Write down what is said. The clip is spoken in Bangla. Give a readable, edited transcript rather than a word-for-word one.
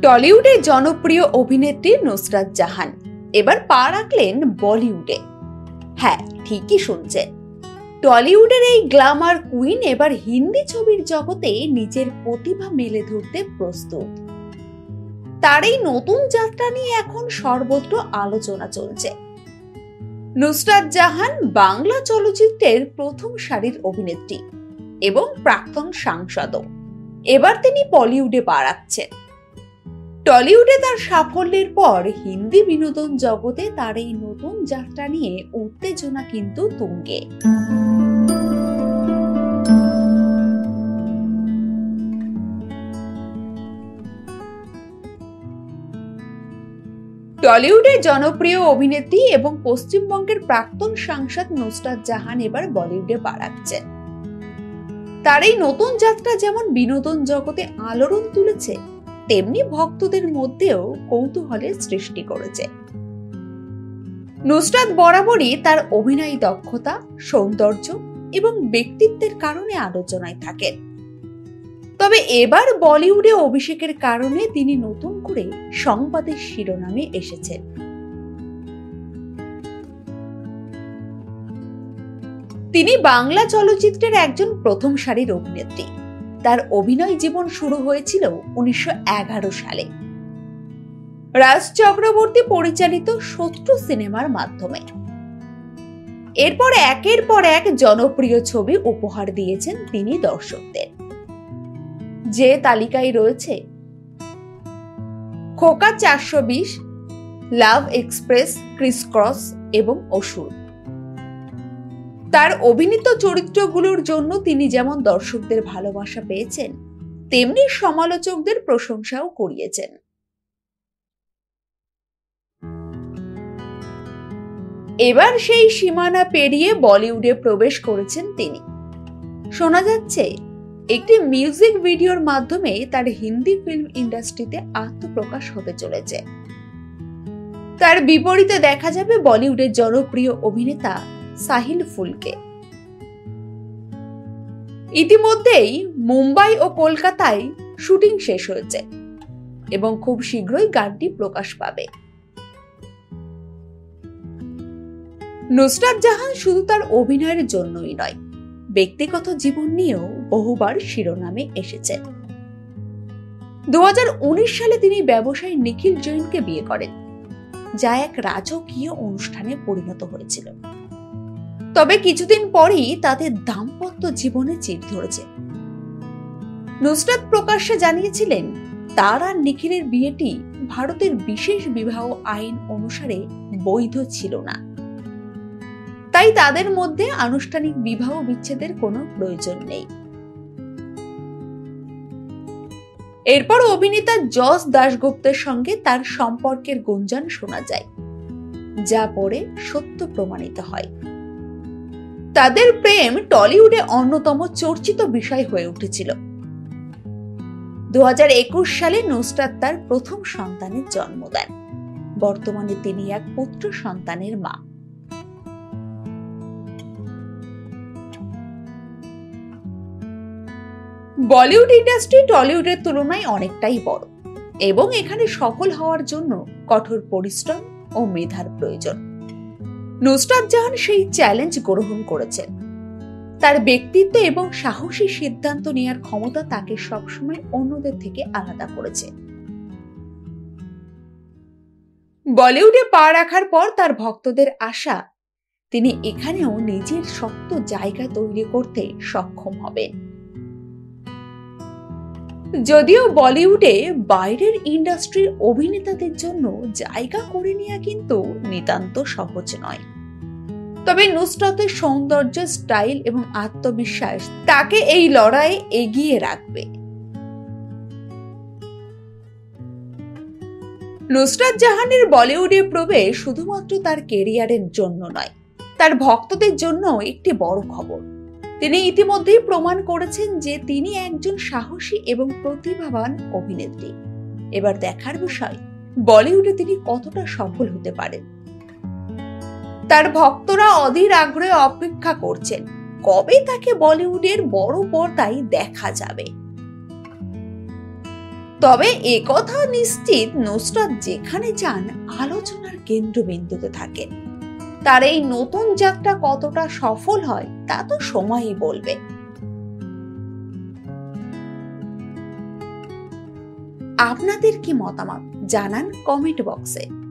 টলিউডের জনপ্রিয় অভিনেত্রী নুসরাত জাহান এবার পা রাখলেন বলিউডে। হ্যাঁ, ঠিকই শুনছেন, টলিউডের এই গ্ল্যামার কুইন এবার হিন্দি ছবির জগতে নিজের প্রতিভা মেলে ধরতে প্রস্তুত। তার এই নতুন যাত্রা নিয়ে এখন সর্বত্র আলোচনা চলছে। নুসরাত জাহান বাংলা চলচ্চিত্রের প্রথম সারির অভিনেত্রী এবং প্রাক্তন সাংসদও। এবার তিনি বলিউডে পা রাখছেন। টলিউডে তার সাফল্যের পর হিন্দি বিনোদন জগতে তার এই নতুন যাত্রা নিয়ে উত্তেজনা কিন্তু তুঙ্গে। টলিউডের জনপ্রিয় অভিনেত্রী এবং পশ্চিমবঙ্গের প্রাক্তন সাংসদ নুসরাত জাহান এবার বলিউডে পা রাখছেন। তার এই নতুন যাত্রা যেমন বিনোদন জগতে আলোড়ন তুলেছে, তেমনি ভক্তদের মধ্যেও কৌতূহলের সৃষ্টি করেছে। নুসরাত বরাবরই তার অভিনয় দক্ষতা, সৌন্দর্য এবং ব্যক্তিত্বের কারণে আলোচনায় থাকেন। তবে এবার বলিউডে অভিষেকের কারণে তিনি নতুন করে সংবাদের শিরোনামে এসেছেন। তিনি বাংলা চলচ্চিত্রের একজন প্রথম সারির অভিনেত্রী। তার অভিনয় জীবন শুরু হয়েছিল 1911 সালে রাজ চক্রবর্তী পরিচালিত শত্রু সিনেমার মাধ্যমে। এরপর একের পর এক জনপ্রিয় ছবি উপহার দিয়েছেন তিনি দর্শকদের, যে তালিকায় রয়েছে খোকা 420, লাভ এক্সপ্রেস, ক্রিস ক্রস এবং অসুর। তার অভিনীত চরিত্রগুলোর জন্য তিনি যেমন দর্শকদের ভালোবাসা পেয়েছেন, তেমনি সমালোচকদের প্রশংসাও কুড়িয়েছেন। এবার সেই সীমানা পেরিয়ে বলিউডে প্রবেশ করেছেন তিনি। শোনা যাচ্ছে একটি মিউজিক ভিডিওর মাধ্যমে তার হিন্দি ফিল্ম ইন্ডাস্ট্রিতে আত্মপ্রকাশ হতে চলেছে। তার বিপরীতে দেখা যাবে বলিউডের জনপ্রিয় অভিনেতা সাহিল ফুলকে। ইতিমধ্যেই মুম্বাই ও কলকাতায় শুটিং শেষ হয়েছে এবং খুব শীঘ্রই গানটি প্রকাশ পাবে। নুসরাত জাহান শুধু তার অভিনয়ের জন্যই নয়, ব্যক্তিগত জীবন নিয়েও বহুবার শিরোনামে এসেছেন। 2019 সালে তিনি ব্যবসায়ী নিখিল জৈনকে বিয়ে করেন, যা এক রাজকীয় অনুষ্ঠানে পরিণত হয়েছিল। তবে কিছুদিন পরেই তাদের দাম্পত্য জীবনে চির ধরেছে। নুসরাত প্রকাশ্যে জানিয়েছিলেন, তার আর নিখিলের বিয়েটি ভারতের বিশেষ বিবাহ আইন অনুসারে বৈধ ছিল না, তাই তাদের মধ্যে আনুষ্ঠানিক বিবাহ বিচ্ছেদের কোনো প্রয়োজন নেই। এরপর অভিনেতা যশ দাশগুপ্তের সঙ্গে তার সম্পর্কের গুঞ্জন শোনা যায়, যা পরে সত্য প্রমাণিত হয়। তাদের প্রেম টলিউডে অন্যতম চর্চিত বিষয় হয়ে উঠেছিল। 2021 সালে নুসরাত তার প্রথম সন্তানের জন্ম দেন। বর্তমানে তিনি এক পুত্র সন্তানের মা। বলিউড ইন্ডাস্ট্রি টলিউডের তুলনায় অনেকটাই বড় এবং এখানে সফল হওয়ার জন্য কঠোর পরিশ্রম ও মেধার প্রয়োজন। নুসরাত জাহান সেই চ্যালেঞ্জ গ্রহণ করেছেন। তার ব্যক্তিত্ব এবং সাহসী সিদ্ধান্ত নেওয়ার ক্ষমতা তাকে সবসময় অন্যদের থেকে আলাদা করেছে। বলিউডে পা রাখার পর তার ভক্তদের আশা, তিনি এখানেও নিজের শক্ত জায়গা তৈরি করতে সক্ষম হবেন। যদিও বলিউডে বাইরের ইন্ডাস্ট্রির অভিনেতাদের জন্য জায়গা করে নেওয়া কিন্তু নিতান্ত সহজ নয়, তবে নুসরাতের সৌন্দর্য, স্টাইল এবং আত্মবিশ্বাস তাকে এই লড়াইয়ে এগিয়ে রাখবে। নুসরাত জাহানের বলিউডে প্রবেশ শুধুমাত্র তার কেরিয়ারের জন্য নয়, তার ভক্তদের জন্য একটি বড় খবর। তিনি ইতিমধ্যেই প্রমাণ করেছেন যে তিনি একজন সাহসী এবং প্রতিভাবান অভিনেত্রী। এবার দেখার বিষয়, বলিউডে তিনি কতটা সফল হতে পারেন। তার ভক্তরা অধীর আগ্রহে অপেক্ষা করছেন কবে তাকে বলিউডের বড় পর্দায় দেখা যাবে। তবে একথা নিশ্চিত, নুসরাত যেখানে যান আলোচনার কেন্দ্রবিন্দুতে থাকেন। তার এই নতুন যাত্রা কতটা সফল হয় তা তো সময়ই বলবে। আপনাদের কি মতামত জানান কমেন্ট বক্সে।